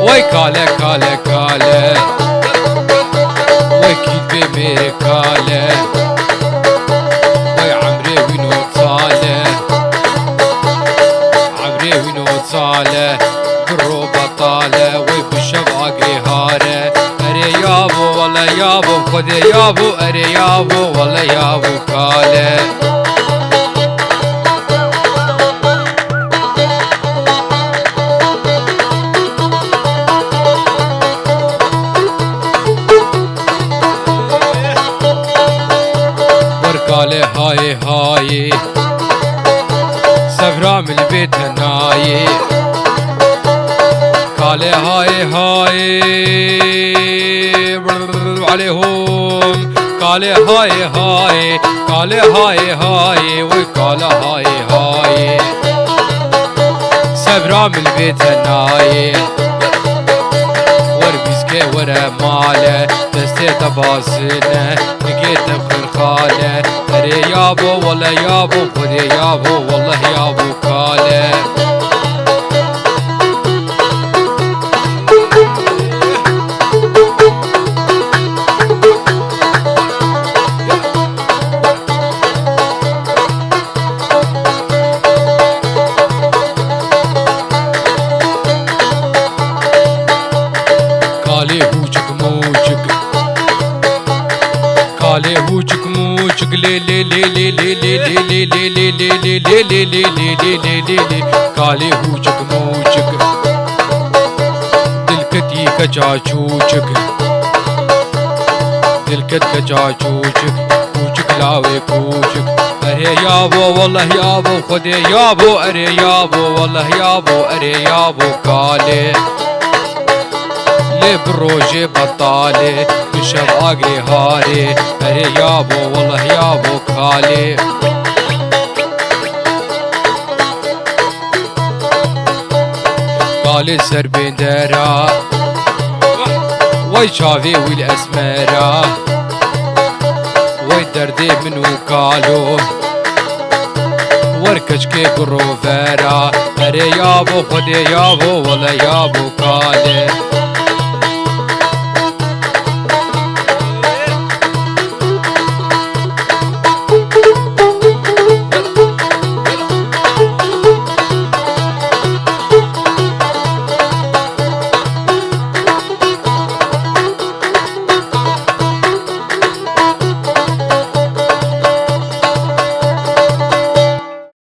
وای کاله کاله کاله وای کید به میره کاله وای عمري وينو صاله عمري وينو صاله قرو بطاله وي بالشفعة قهاره اري يابو والله يابو خذي يابو اري يابو والله يابو كاله وركاله هاي هاي سفرة من البيت هناي كالي هاي هاي عليهم كالي هاي هاي كالي هاي هاي وكالي هاي هاي سفرة من البيت هناي وربيسكي ورا ماله دستي تباسنه لقيت بخير خاله اري يابو والله يابو خذي يابو والله يابو كاله كالي هوجك موجك كالي هوجك موجك لي لي لي لي لي لي لي لي لي لي لي لي لي لي لي لي لي لي كالي هوجك موجك دلكتي كجاجوجك دلكت كجاجوجك كوجك لاوي كوجك اري يابو والله يابو خذي يابو اري يابو والله يابو اري يابو كالي بروجي بطالي بشفاقي هاري اري يابو والله يابو كالي قالي الزربين دارا وي شافي والاسمرا وي دردي منو قالو وركش كي قرو فيرا اري يابو خدي يابو والله يابو كالي